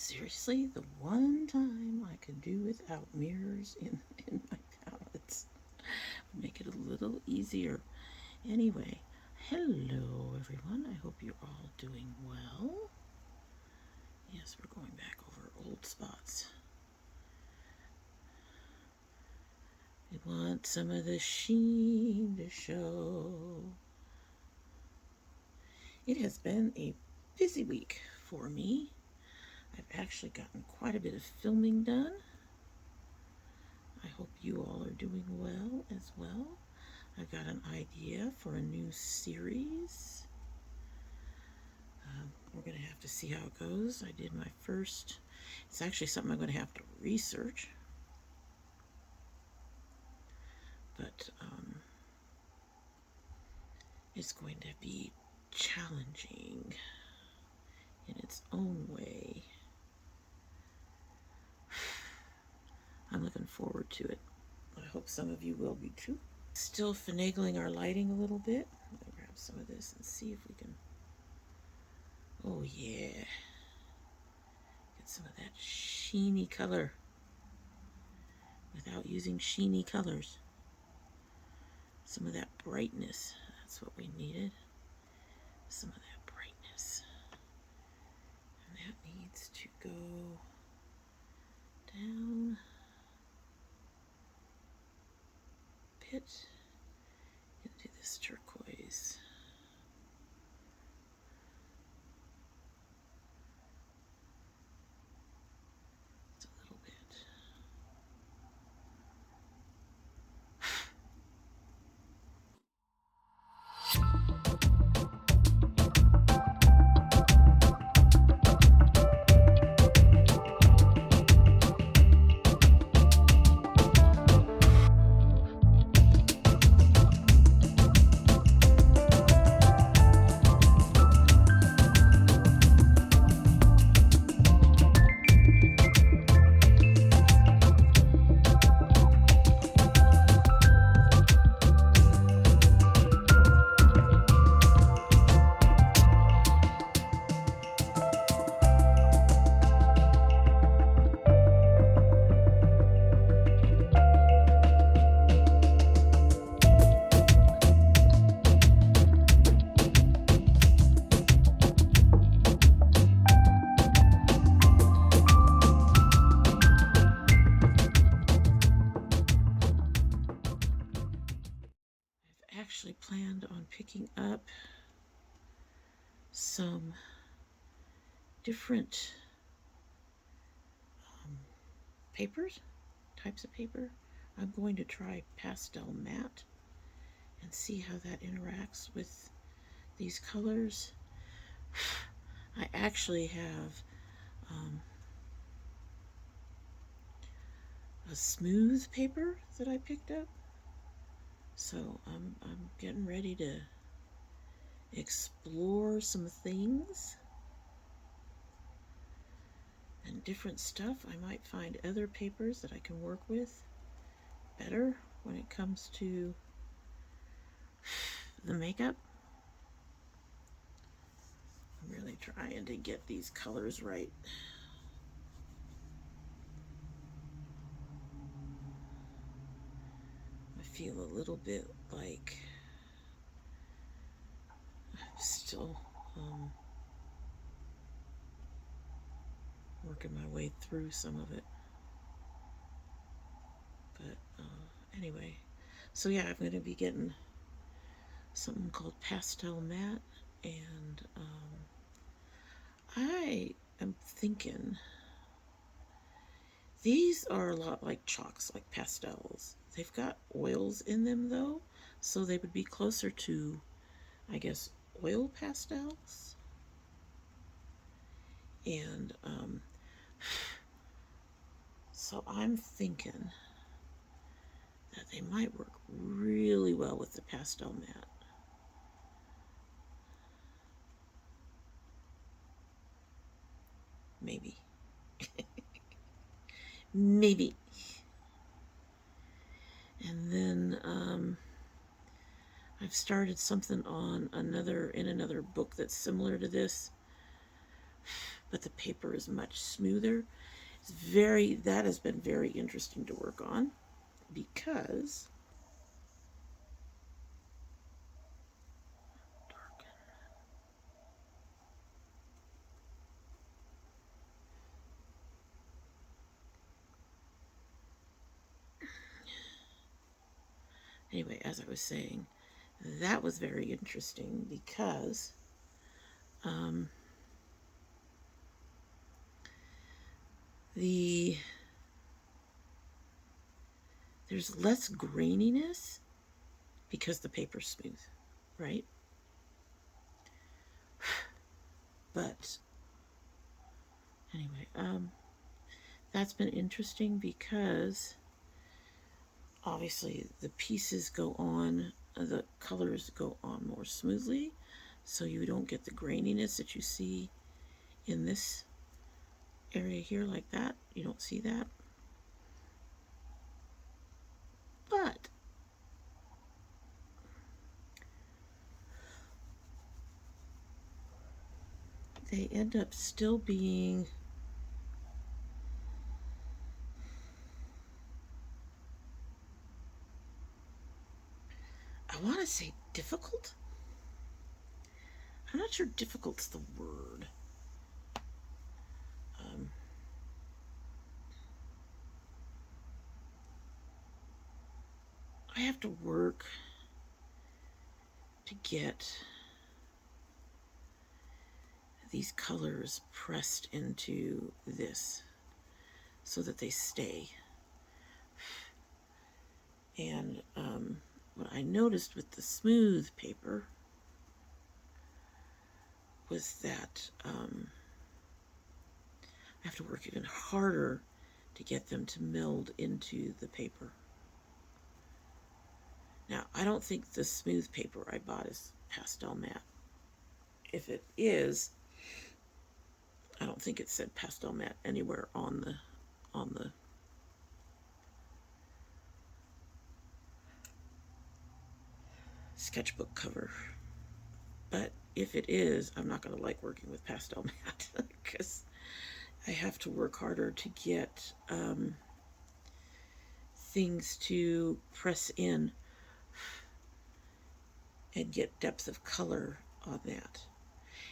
Seriously, the one time I could do without mirrors in my palettes would make it a little easier. Anyway, hello everyone. I hope you're all doing well. Yes, we're going back over old spots. We want some of the sheen to show. It has been a busy week for me. I've actually gotten quite a bit of filming done. I hope you all are doing well as well. I've got an idea for a new series. We're going to have to see how it goes. I did my first. It's actually something I'm going to have to research. But it's going to be challenging in its own way. I'm looking forward to it. I hope some of you will be too. Still finagling our lighting a little bit. I'm going to grab some of this and see if we can. Oh yeah. Get some of that sheeny color without using sheeny colors. Some of that brightness. That's what we needed. Some of that brightness. And that needs to go down a bit into this turquoise. Just a little bit. Actually planned on picking up some different papers, types of paper. I'm going to try pastel matte and see how that interacts with these colors. I actually have a smooth paper that I picked up. So I'm getting ready to explore some things and different stuff. I might find other papers that I can work with better when it comes to the makeup. I'm really trying to get these colors right. I feel a little bit like I'm still working my way through some of it. But anyway, so yeah, I'm going to be getting something called pastel matte, and I am thinking these are a lot like chalks, like pastels. They've got oils in them though, so they would be closer to, I guess, oil pastels. And so I'm thinking that they might work really well with the pastel matte. Maybe. Maybe. And then I've started something on another book that's similar to this, but the paper is much smoother. That has been very interesting to work on because anyway, as I was saying, that was very interesting because there's less graininess because the paper's smooth, right? But anyway, that's been interesting because obviously the pieces go on, the colors go on more smoothly, so you don't get the graininess that you see in this area here like that. You don't see that. But they end up still being I want to say difficult. I'm not sure difficult's the word. I have to work to get these colors pressed into this so that they stay. And what I noticed with the smooth paper was that I have to work even harder to get them to meld into the paper. Now, I don't think the smooth paper I bought is pastel matte. If it is, I don't think it said pastel matte anywhere on the sketchbook cover. But if it is, I'm not going to like working with pastel matte because I have to work harder to get things to press in and get depth of color on that.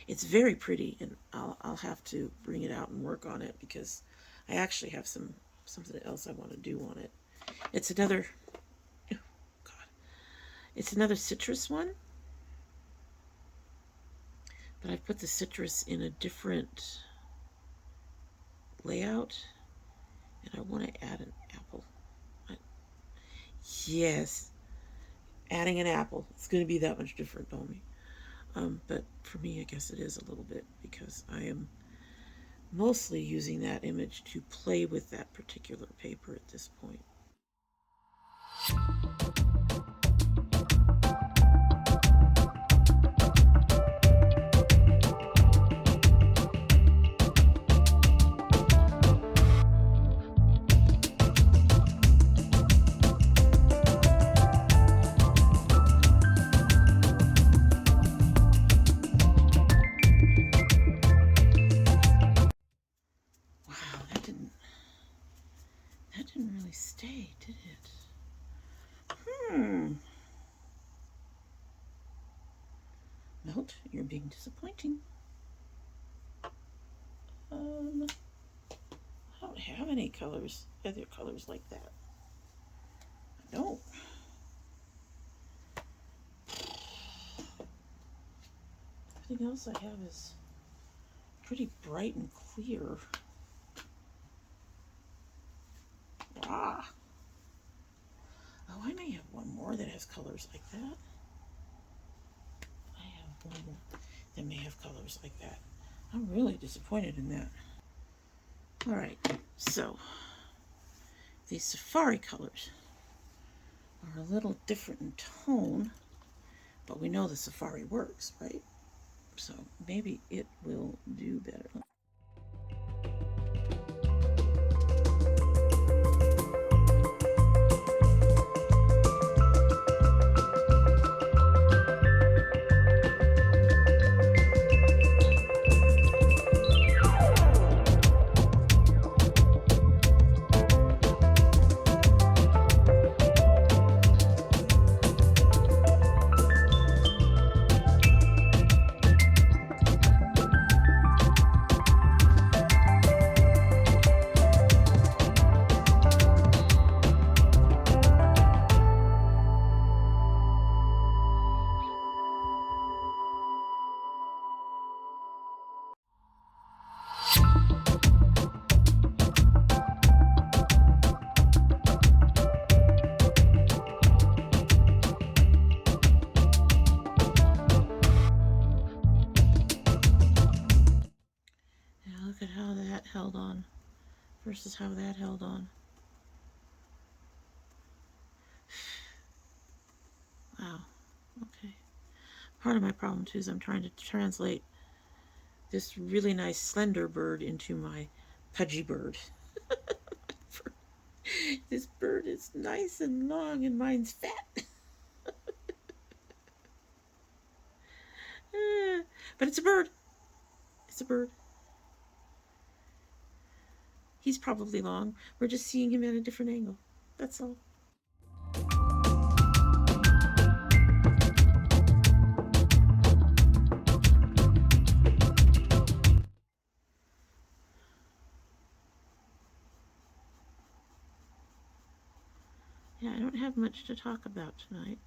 It's very pretty, and I'll have to bring it out and work on it because I actually have something else I want to do on it. It's another citrus one, but I've put the citrus in a different layout, and I want to add an apple. Yes, adding an apple. It's going to be that much different, Domi. But for me, I guess it is a little bit because I am mostly using that image to play with that particular paper at this point. Stay, did it? Melt, you're being disappointing. I don't have any colors, other colors like that. I don't. Everything else I have is pretty bright and clear. Ah. Oh, I may have one more that has colors like that. I have one more that may have colors like that. I'm really disappointed in that. All right, so these safari colors are a little different in tone, but we know the safari works, right? So maybe it will do better. versus how that held on. Wow, okay. Part of my problem too is I'm trying to translate this really nice slender bird into my pudgy bird. This bird is nice and long and mine's fat. But it's a bird. It's a bird. He's probably long. We're just seeing him at a different angle. That's all. Yeah, I don't have much to talk about tonight.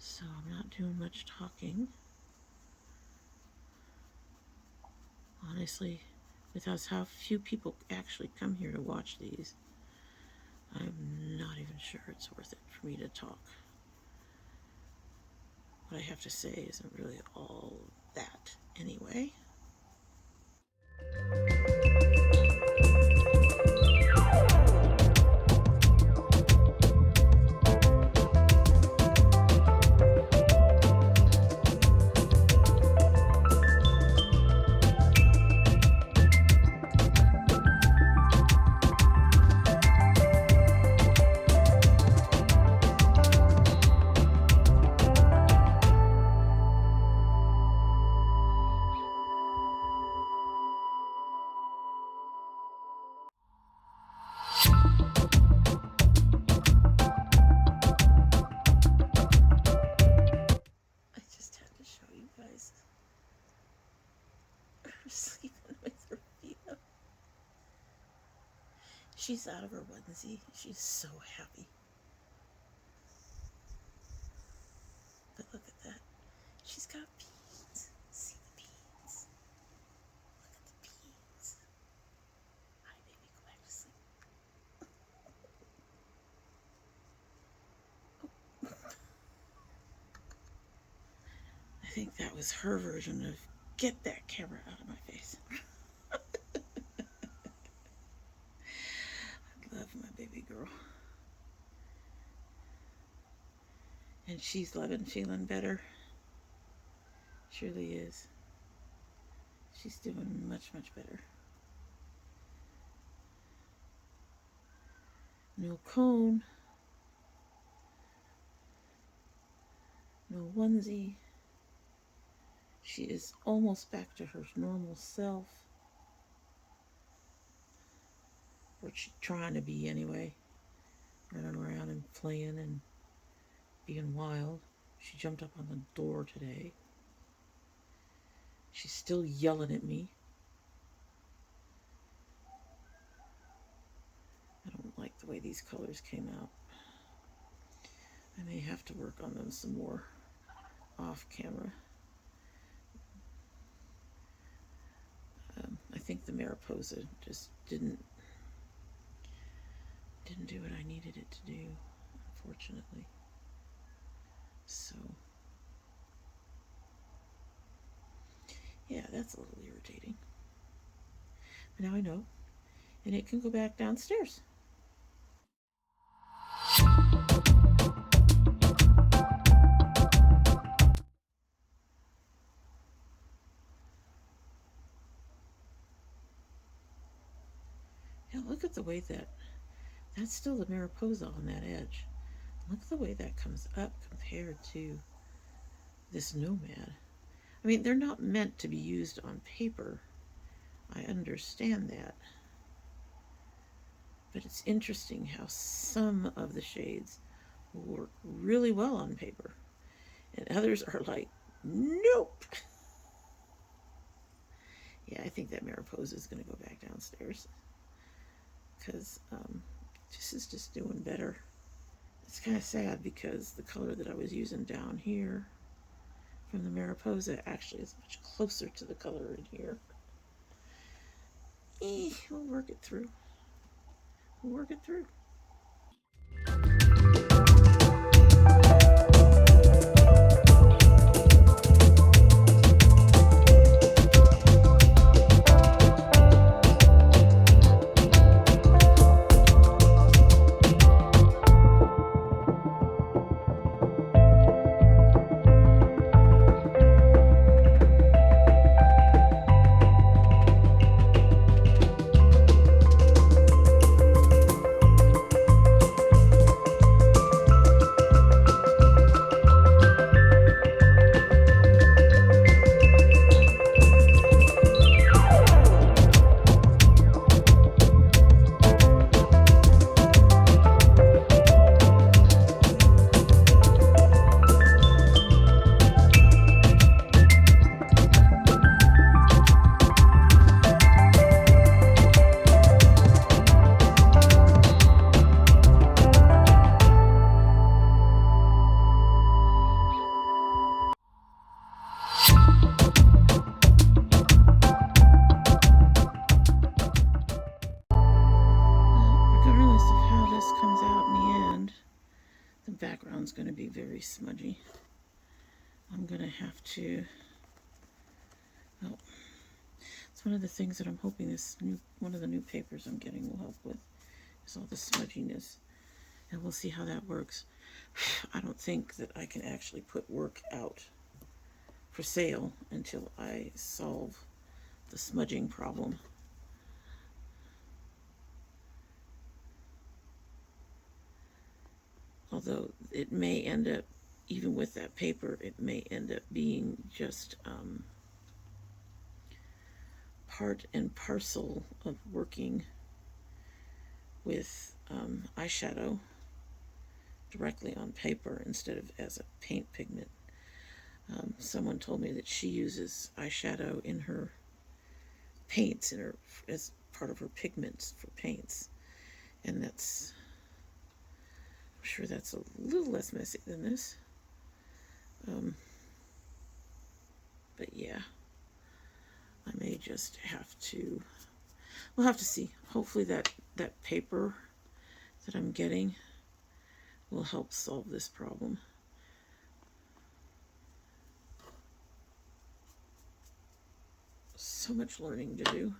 So I'm not doing much talking. Honestly, with how few people actually come here to watch these, I'm not even sure it's worth it for me to talk. What I have to say isn't really all that anyway. Sleeping with her feet up. She's out of her onesie. She's so happy. But look at that. She's got beads. See the beads? Look at the beads. Hi, baby. Go back to sleep. I think that was her version of get that camera out of my face. I love my baby girl. And she's loving feeling better. Surely is. She's doing much, much better. No cone. No onesie. She is almost back to her normal self. Or she's trying to be anyway. Running around and playing and being wild. She jumped up on the door today. She's still yelling at me. I don't like the way these colors came out. I may have to work on them some more off camera. I think the Mariposa just didn't do what I needed it to do, unfortunately. So, yeah, that's a little irritating. But now I know, and it can go back downstairs. Now look at the way that's still the Mariposa on that edge. Look at the way that comes up compared to this Nomad. I mean, they're not meant to be used on paper. I understand that. But it's interesting how some of the shades will work really well on paper. And others are like, nope. Yeah, I think that Mariposa is going to go back downstairs. Because this is just doing better. It's kind of sad because the color that I was using down here from the Mariposa actually is much closer to the color in here. We'll work it through. We'll work it through. comes out in the end, the background's going to be very smudgy. I'm going to have to, oh, it's one of the things that I'm hoping one of the new papers I'm getting will help with, is all the smudginess. And we'll see how that works. I don't think that I can actually put work out for sale until I solve the smudging problem. Although it may end up, even with that paper, it may end up being just part and parcel of working with eyeshadow directly on paper instead of as a paint pigment. Someone told me that she uses eyeshadow in her paints, as part of her pigments for paints, and I'm sure that's a little less messy than this. But yeah, I may just have to, we'll have to see. Hopefully that paper that I'm getting will help solve this problem. So much learning to do.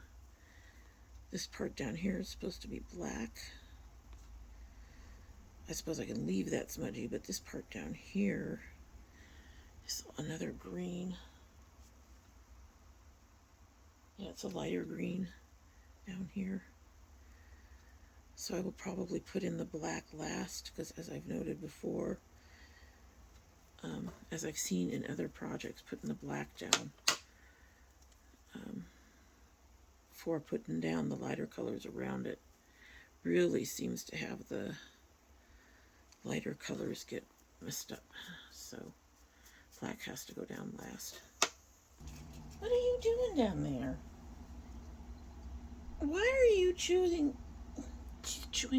This part down here is supposed to be black. I suppose I can leave that smudgy, but this part down here is another green. Yeah, it's a lighter green down here. So I will probably put in the black last, because as I've noted before, as I've seen in other projects, putting the black down before putting down the lighter colors around it really seems to have the lighter colors get messed up. So black has to go down last. What are you doing down there? Why are you chewing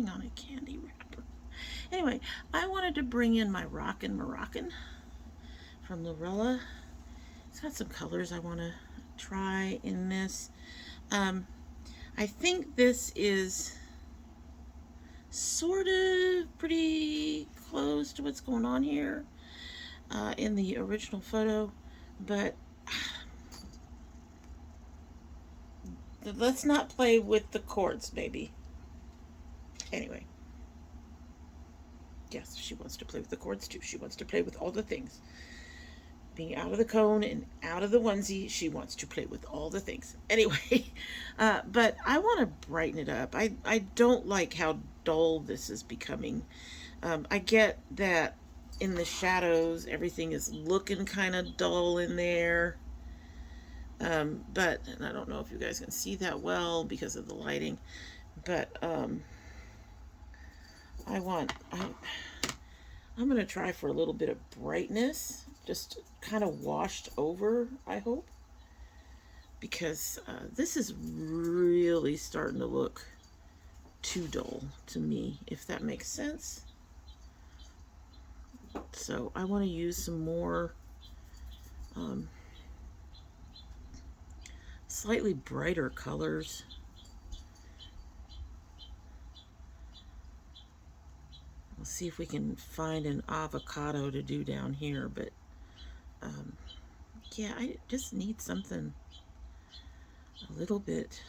on a candy wrapper? Anyway, I wanted to bring in my Rockin' Moroccan from Lorella. It's got some colors I want to try in this. I think this is sort of pretty close to what's going on here in the original photo, but let's not play with the cords, baby. Anyway, yes, she wants to play with the cords too. She wants to play with all the things. Being out of the cone and out of the onesie, she wants to play with all the things. Anyway, but I want to brighten it up. I don't like how dull this is becoming. I get that in the shadows, everything is looking kind of dull in there. And I don't know if you guys can see that well because of the lighting, but I'm going to try for a little bit of brightness, just kind of washed over, I hope, because this is really starting to look too dull to me, if that makes sense. So I want to use some more slightly brighter colors. We'll see if we can find an avocado to do down here, but yeah, I just need something a little bit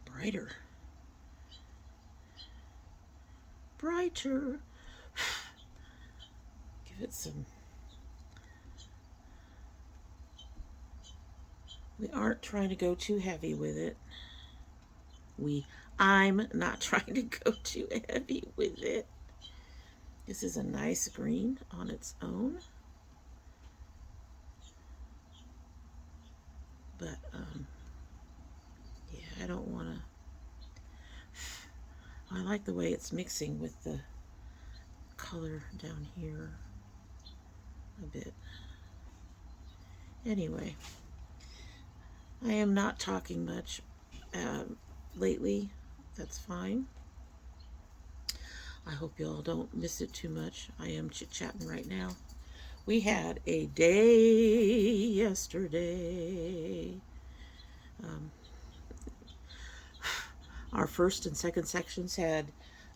brighter. Brighter. Give it some. We aren't trying to go too heavy with it. I'm not trying to go too heavy with it. This is a nice green on its own. But, yeah, I don't want to. I like the way it's mixing with the color down here a bit. Anyway, I am not talking much lately. That's fine. I hope y'all don't miss it too much. I am chit-chatting right now. We had a day yesterday. Our first and second sections had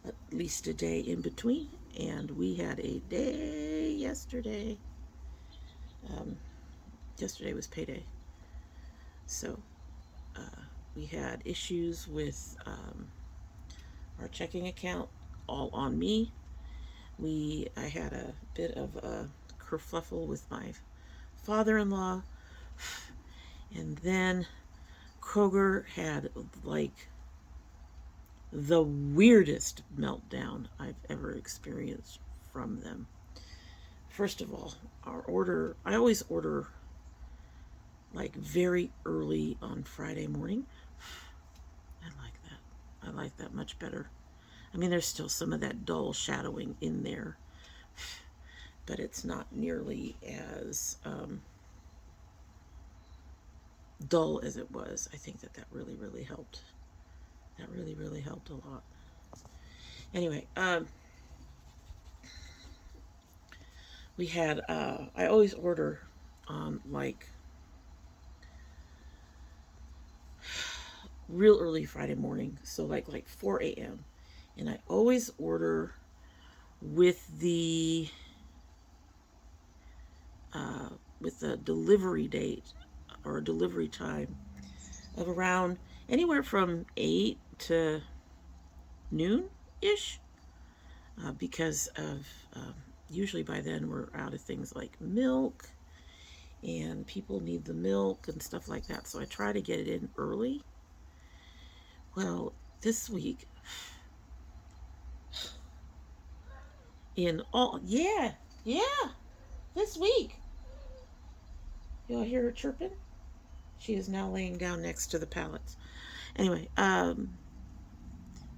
at least a day in between, and we had a day yesterday. Yesterday was payday, so we had issues with our checking account, all on me. I had a bit of a kerfluffle with my father-in-law, and then Kroger had like the weirdest meltdown I've ever experienced from them. First of all, I always order like very early on Friday morning. I like that. I like that much better. I mean, there's still some of that dull shadowing in there, but it's not nearly as dull as it was. I think that really, really helped. That really, really helped a lot. Anyway, we had, I always order like real early Friday morning, so like 4 a.m. And I always order with the delivery date or delivery time of around anywhere from 8 to noon-ish, because of usually by then we're out of things like milk, and people need the milk and stuff like that, so I try to get it in early. Well, this week, this week, y'all hear her chirping? She is now laying down next to the pallets. Anyway,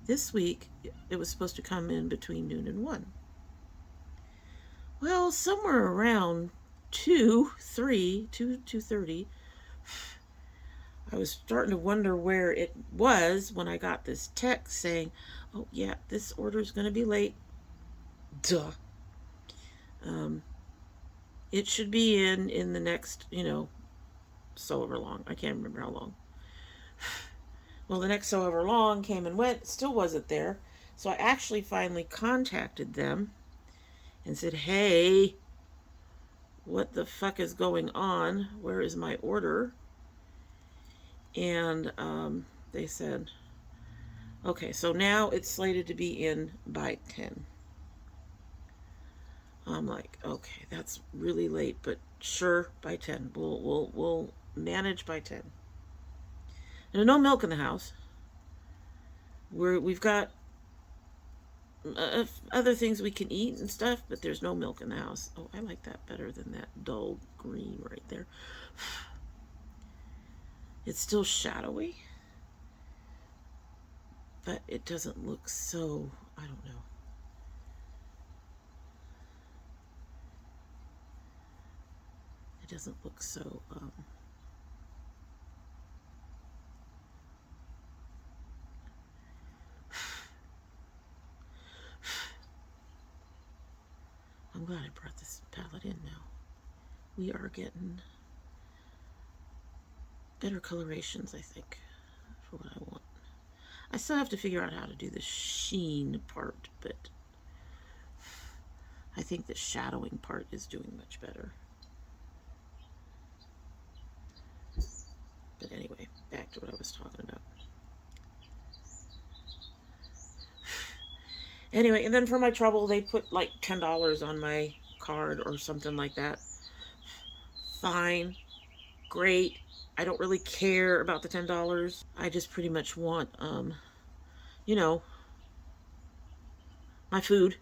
this week it was supposed to come in between noon and 1. Well, somewhere around 2:30, I was starting to wonder where it was when I got this text saying, oh yeah, this order is going to be late. Duh. It should be in the next, so ever long. I can't remember how long. Well, the next so ever long came and went, still wasn't there. So I actually finally contacted them and said, hey, what the fuck is going on? Where is my order? And they said, okay, so now it's slated to be in by 10. I'm like, okay, that's really late, but sure, by 10. We'll manage by 10. There's no milk in the house. We've got other things we can eat and stuff, but there's no milk in the house. Oh, I like that better than that dull green right there. It's still shadowy, but it doesn't look so, I don't know. It doesn't look so, I'm glad I brought this palette in now. We are getting better colorations, I think, for what I want. I still have to figure out how to do the sheen part, but I think the shadowing part is doing much better. But anyway, back to what I was talking about. Anyway, and then for my trouble, they put like $10 on my card or something like that. Fine. Great. I don't really care about the $10. I just pretty much want, my food.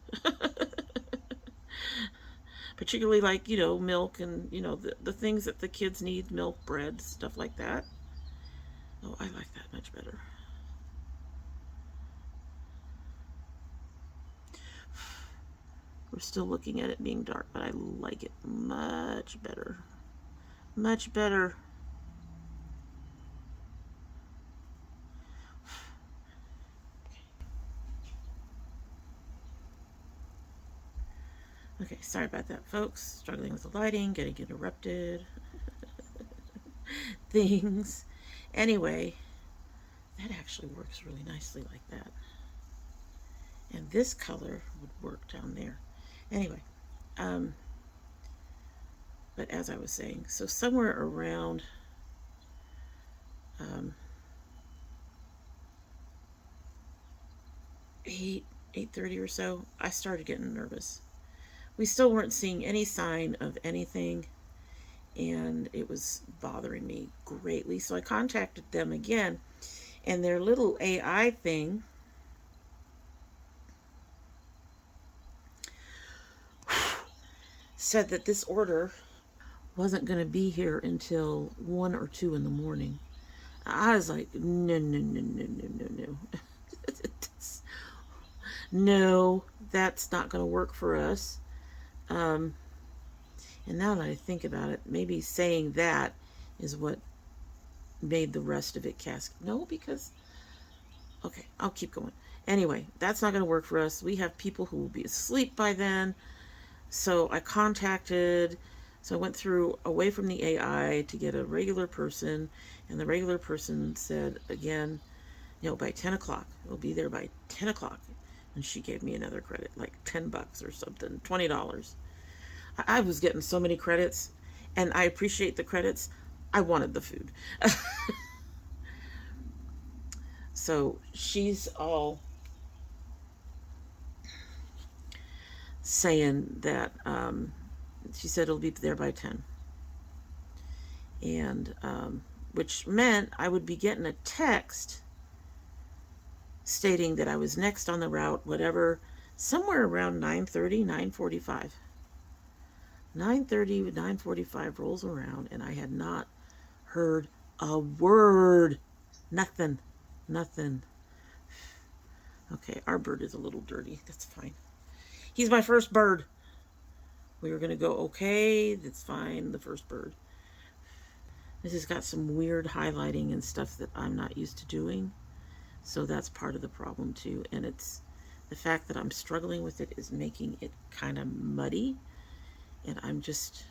Particularly like, milk and, the things that the kids need, milk, bread, stuff like that. Oh, I like that much better. We're still looking at it being dark, but I like it much better. Much better. Okay, sorry about that, folks. Struggling with the lighting, getting interrupted. Things. Anyway, that actually works really nicely like that. And this color would work down there. Anyway, but as I was saying, so somewhere around 8:30 or so, I started getting nervous. We still weren't seeing any sign of anything, and it was bothering me greatly. So I contacted them again, and their little AI thing said that this order wasn't going to be here until 1 or 2 in the morning. I was like, no, no, no, no, no, no, no. No, that's not going to work for us. And now that I think about it, maybe saying that is what made the rest of it No, because, okay, I'll keep going. Anyway, that's not going to work for us. We have people who will be asleep by then. So I went through away from the AI to get a regular person, and the regular person said again, by 10 o'clock. It'll be there by 10 o'clock. And she gave me another credit, like $10 or something, $20. I was getting so many credits, and I appreciate the credits. I wanted the food. So she's all saying that she said it'll be there by 10. And which meant I would be getting a text stating that I was next on the route, whatever, somewhere around 9:30, 9:45. 9:30, 9:45 rolls around, and I had not heard a word. Nothing. Nothing. Okay, our bird is a little dirty. That's fine. He's my first bird. We were going to go, okay, that's fine, the first bird. This has got some weird highlighting and stuff that I'm not used to doing. So that's part of the problem too. And it's the fact that I'm struggling with it is making it kind of muddy. And I'm just,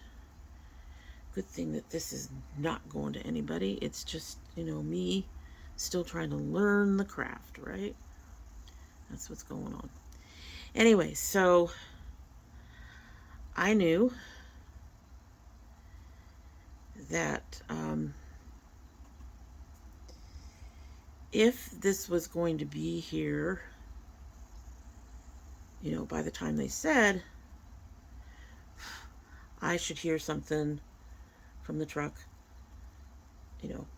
good thing that this is not going to anybody. It's just, me still trying to learn the craft, right? That's what's going on. Anyway, so I knew that if this was going to be here, by the time they said, I should hear something from the truck,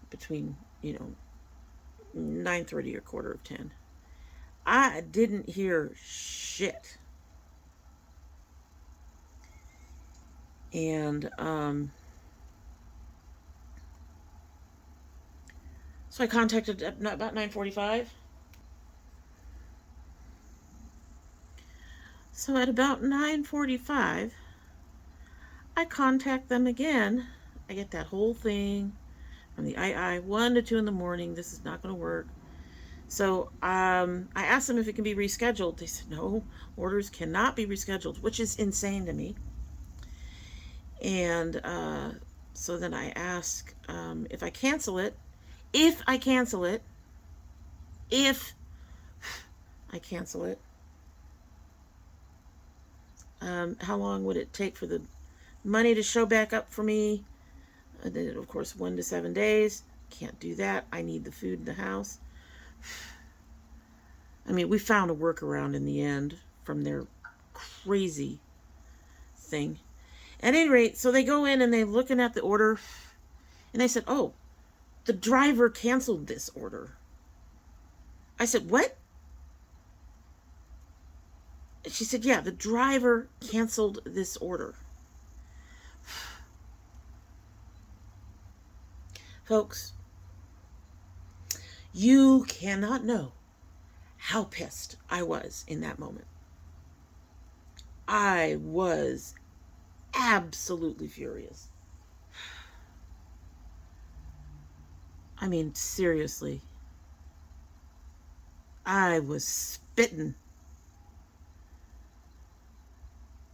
between, 9:30 or 9:45. I didn't hear shit. And, so I contacted about 9:45. So at about 9:45, I contact them again. I get that whole thing from the II, 1 to 2 in the morning. This is not going to work. So I asked them if it can be rescheduled. They said, no, orders cannot be rescheduled, which is insane to me. And so then I ask if I cancel it, how long would it take for the money to show back up for me? And then, of course, 1 to 7 days. Can't do that. I need the food in the house. I mean, we found a workaround in the end from their crazy thing. At any rate, so they go in and they're looking at the order, and they said, oh, the driver canceled this order. I said, what? She said, yeah, the driver canceled this order. Folks, you cannot know how pissed I was in that moment. I was absolutely furious. I mean, seriously. I was spitting.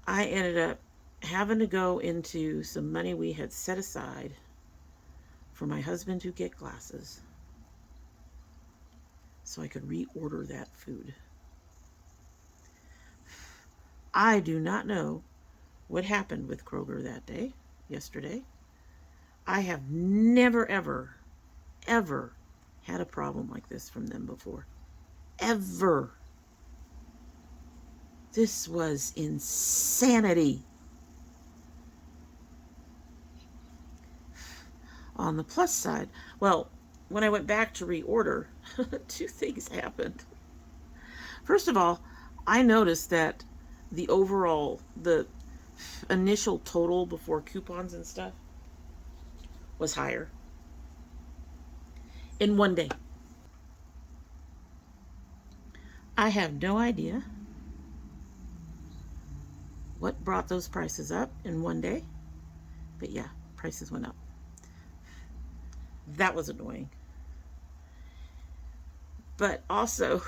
I ended up having to go into some money we had set aside for my husband to get glasses so I could reorder that food. I do not know what happened with Kroger that day, yesterday. I have never, ever, ever had a problem like this from them before. Ever. This was insanity. On the plus side, well, when I went back to reorder, two things happened. First of all, I noticed that the initial total before coupons and stuff was higher in one day. I have no idea what brought those prices up in one day, but yeah, prices went up. That was annoying. But also,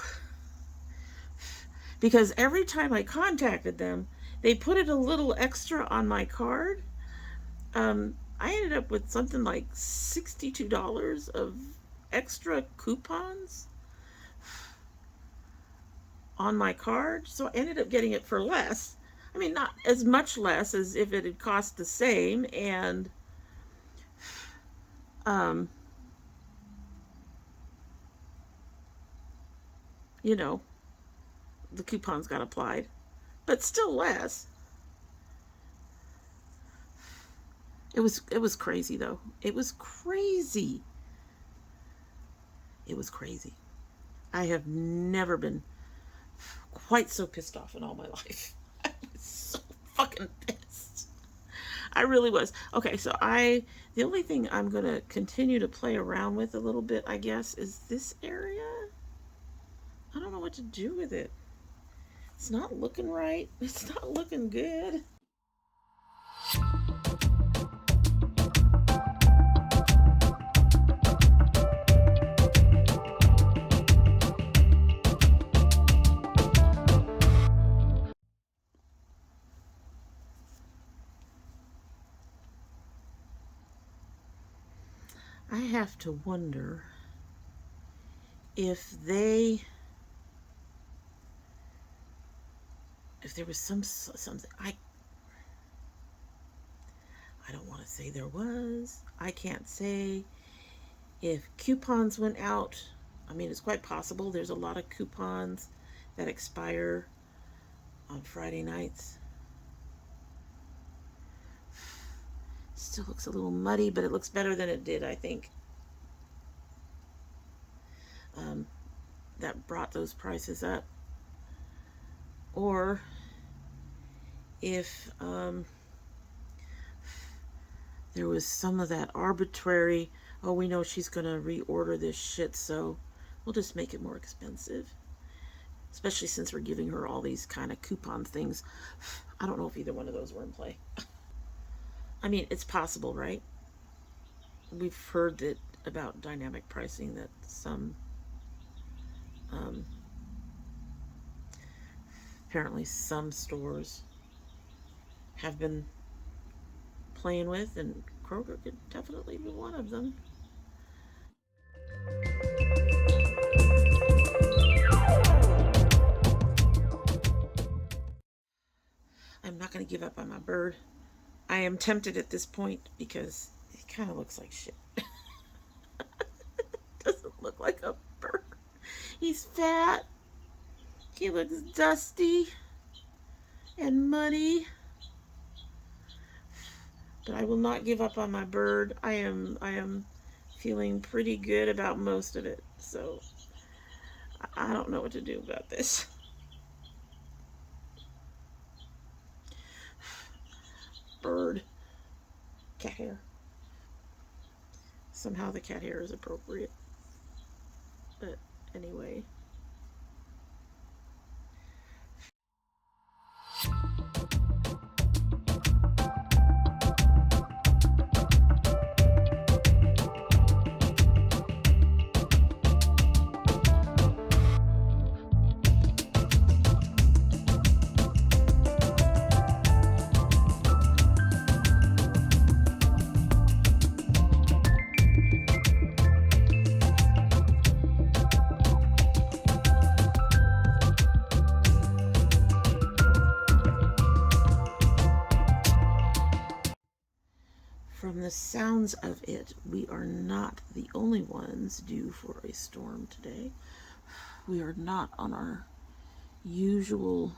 because every time I contacted them, they put it a little extra on my card. I ended up with something like $62 of extra coupons on my card. So I ended up getting it for less. I mean, not as much less as if it had cost the same. And you know, the coupons got applied, but still less. It was crazy though. It was crazy. It was crazy. I have never been quite so pissed off in all my life. I was so fucking pissed. I really was. Okay, so the only thing I'm gonna continue to play around with a little bit, I guess, is this area. I don't know what to do with it. It's not looking right. It's not looking good. I have to wonder if there was something I don't want to say there was. I can't say if coupons went out. I mean, it's quite possible. There's a lot of coupons that expire on Friday nights. Still looks a little muddy, but it looks better than it did, I think. That brought those prices up. Or if there was some of that arbitrary, oh, we know she's going to reorder this shit, so we'll just make it more expensive. Especially since we're giving her all these kind of coupon things. I don't know if either one of those were in play. I mean, it's possible, right? We've heard that about dynamic pricing, that some apparently some stores have been playing with, and Kroger could definitely be one of them. I'm not going to give up on my bird. I am tempted at this point because it kind of looks like shit. Doesn't look like a bird. He's fat. He looks dusty and muddy. But I will not give up on my bird. I am feeling pretty good about most of it. So I don't know what to do about this. Bird. Cat hair. Somehow the cat hair is appropriate. But anyway. the sounds of it, we are not the only ones due for a storm today. We are not on our usual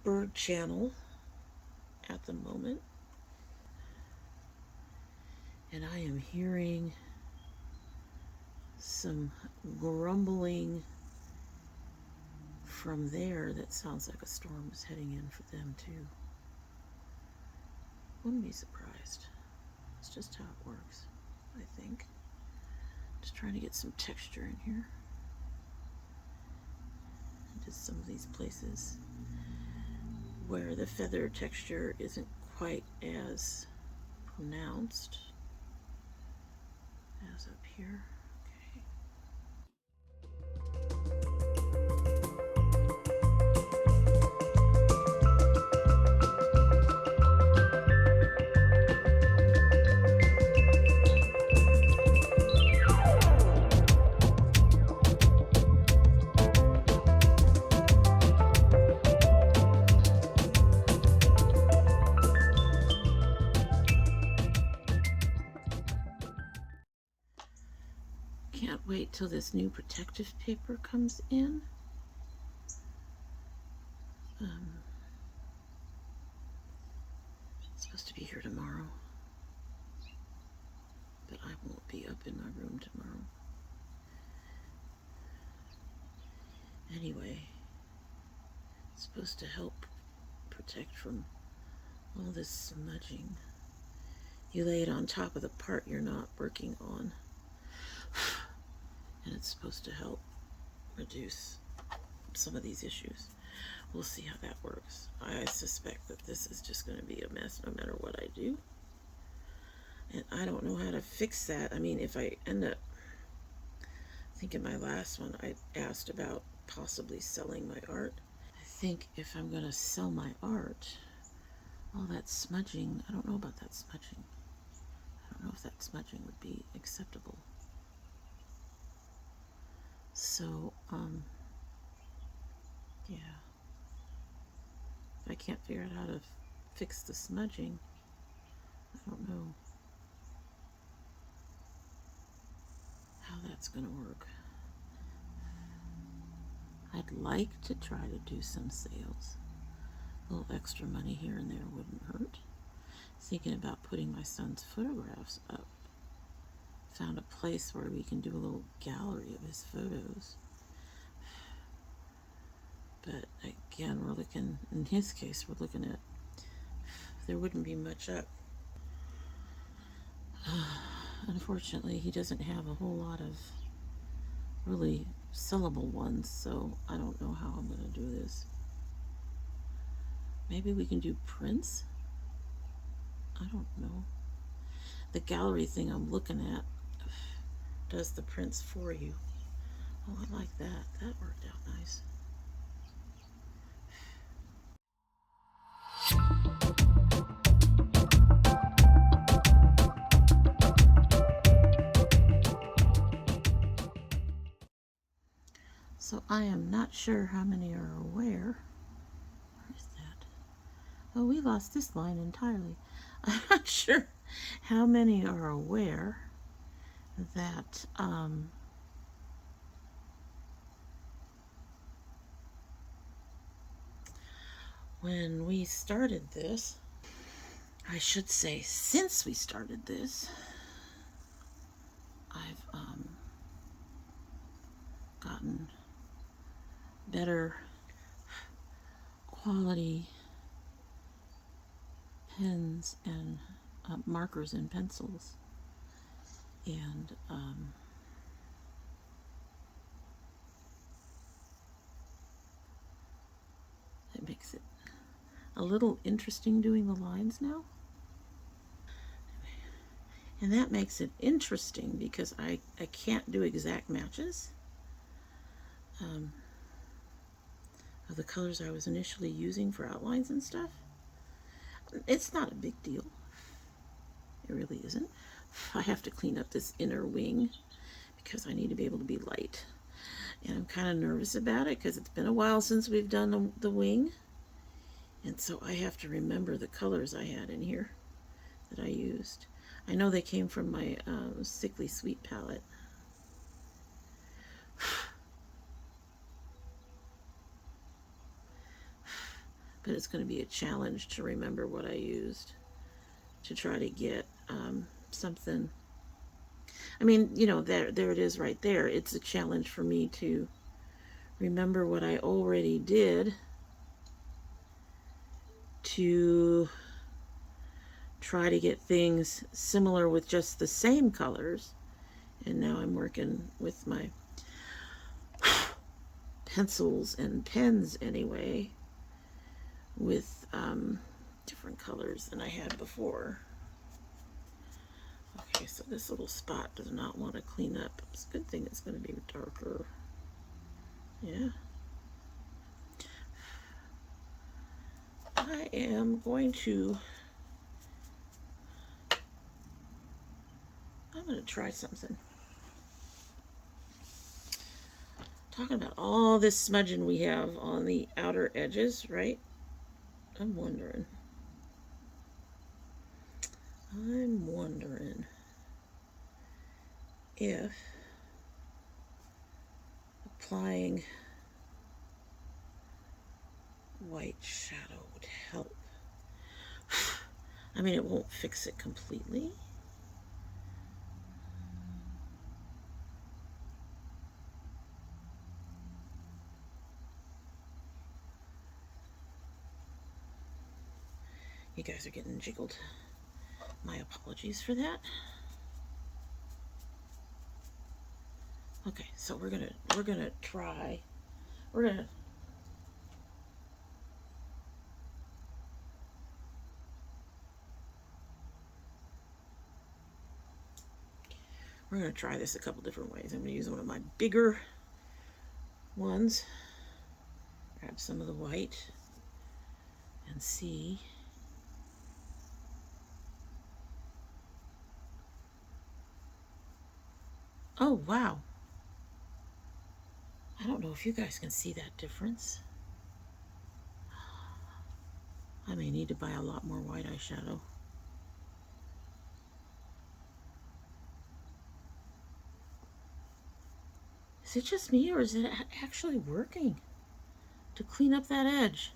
bird channel at the moment. And I am hearing some grumbling from there that sounds like a storm is heading in for them too. Wouldn't be surprised. It's just how it works, I think. Just trying to get some texture in here. Just some of these places where the feather texture isn't quite as pronounced as up here. Okay. Can't wait till this new protective paper comes in. It's supposed to be here tomorrow, but I won't be up in my room tomorrow. Anyway, it's supposed to help protect from all this smudging. You lay it on top of the part you're not working on, and it's supposed to help reduce some of these issues. We'll see how that works. I suspect that this is just going to be a mess no matter what I do. And I don't know how to fix that. I mean, if I end up, I think in my last one I asked about possibly selling my art. I think if I'm going to sell my art, all that smudging, I don't know about that smudging. I don't know if that smudging would be acceptable. So, yeah. If I can't figure out how to fix the smudging, I don't know how that's going to work. I'd like to try to do some sales. A little extra money here and there wouldn't hurt. Thinking about putting my son's photographs up. Found a place where we can do a little gallery of his photos. But again, we're looking, in his case, we're looking at, there wouldn't be much up. Unfortunately, he doesn't have a whole lot of really sellable ones, so I don't know how I'm going to do this. Maybe we can do prints? I don't know. The gallery thing I'm looking at does the prints for you. Oh, I like that. That worked out nice. So I am not sure how many are aware. Where is that? Oh, we lost this line entirely. I'm not sure how many are aware that when we started this, I should say since we started this, I've gotten better quality pens and markers and pencils, and it makes it a little interesting doing the lines now. And that makes it interesting because I can't do exact matches of the colors I was initially using for outlines and stuff. It's not a big deal. It really isn't. I have to clean up this inner wing because I need to be able to be light. And I'm kind of nervous about it because it's been a while since we've done the wing. And so I have to remember the colors I had in here that I used. I know they came from my Sickly Sweet palette. But it's going to be a challenge to remember what I used to try to get something. I mean, you know, there it is right there. It's a challenge for me to remember what I already did to try to get things similar with just the same colors. And now I'm working with my pencils and pens anyway, with different colors than I had before. Okay, so this little spot does not want to clean up. It's a good thing it's going to be darker. Yeah. I am going to, I'm going to try something. Talking about all this smudging we have on the outer edges, right? I'm wondering if applying white shadow would help. I mean, it won't fix it completely. You guys are getting jiggled. My apologies for that. Okay, so we're gonna try. We're gonna try this a couple different ways. I'm gonna use one of my bigger ones. Grab some of the white and see. Oh, wow. I don't know if you guys can see that difference. I may need to buy a lot more white eyeshadow. Is it just me, or is it actually working to clean up that edge?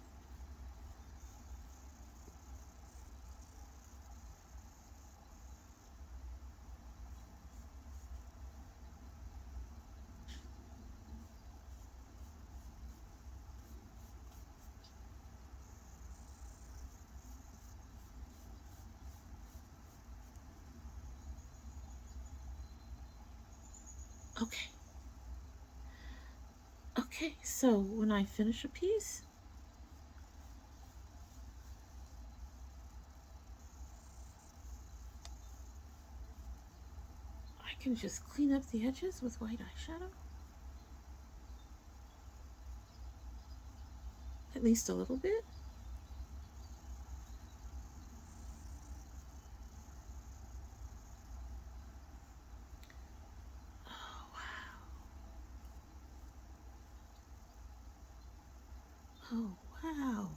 Okay. Okay, so when I finish a piece, I can just clean up the edges with white eyeshadow. At least a little bit. Oh, wow. Oh, wow.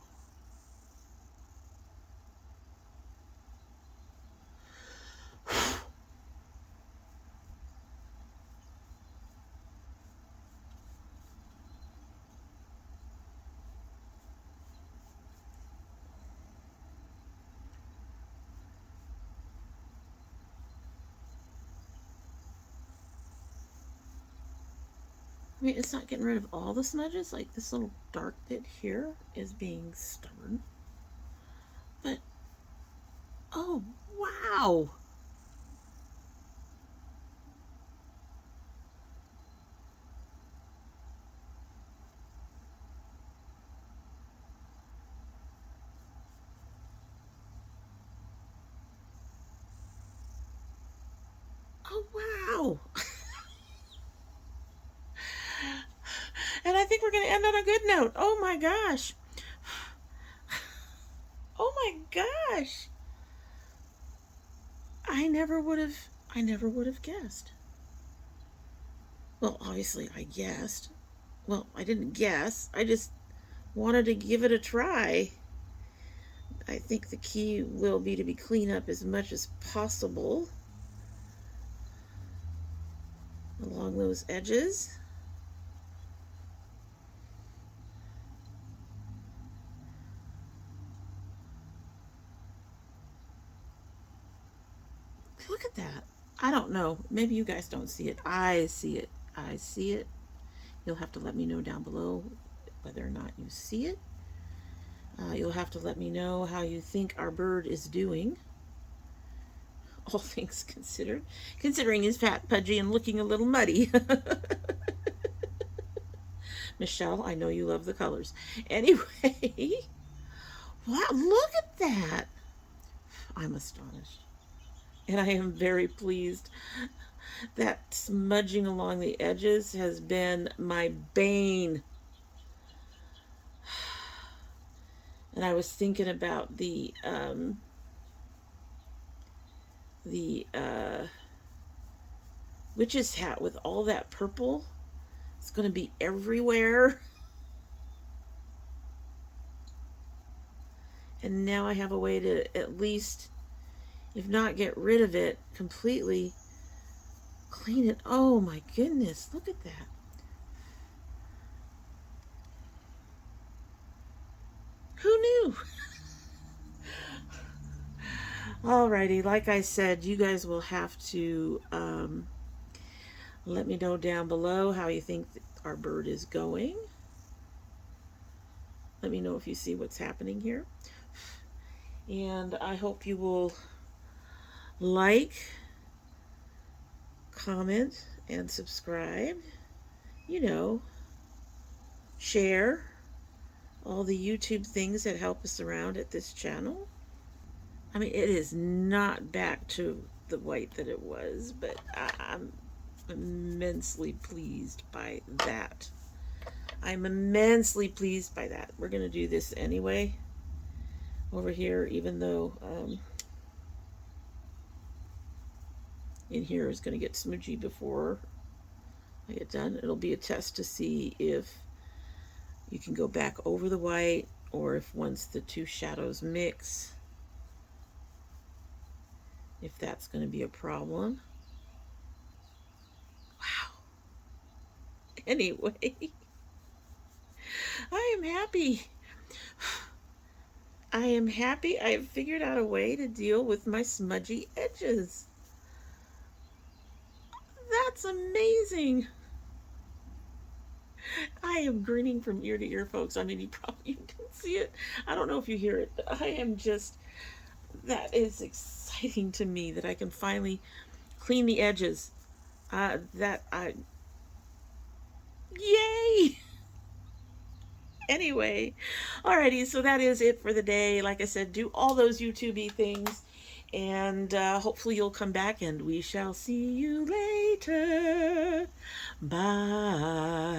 I mean, it's not getting rid of all the smudges. Like, this little dark bit here is being stubborn. But, oh, wow. Oh, wow. And I think we're going to end on a good note. Oh, my gosh. Oh, my gosh. I never would have guessed. Well, obviously I guessed. Well, I didn't guess. I just wanted to give it a try. I think the key will be to clean up as much as possible along those edges. Look at that. I don't know. Maybe you guys don't see it. I see it. I see it. You'll have to let me know down below whether or not you see it. You'll have to let me know how you think our bird is doing. All things considered. Considering he's fat, pudgy, and looking a little muddy. Michelle, I know you love the colors. Anyway, wow, look at that. I'm astonished. And I am very pleased. That smudging along the edges has been my bane. And I was thinking about the witch's hat with all that purple. It's going to be everywhere. And now I have a way to at least, if not get rid of it completely, clean it. Oh my goodness, look at that. Who knew? Alrighty, like I said, you guys will have to let me know down below how you think our bird is going. Let me know if you see what's happening here. And I hope you will like, comment, and subscribe. You know, share all the YouTube things that help us around at this channel. I mean, it is not back to the white that it was, but I'm immensely pleased by that. I'm immensely pleased by that. We're going to do this anyway over here, even though in here is going to get smudgy before I get done. It'll be a test to see if you can go back over the white, or if once the two shadows mix, if that's going to be a problem. Wow. Anyway, I am happy. I am happy I have figured out a way to deal with my smudgy edges. That's amazing. I am grinning from ear to ear, folks. I mean, you can see it. I don't know if you hear it, but I am just, that is exciting to me that I can finally clean the edges. Yay! Anyway, alrighty, so that is it for the day. Like I said, do all those YouTube-y things, and hopefully you'll come back, and we shall see you later. Bye.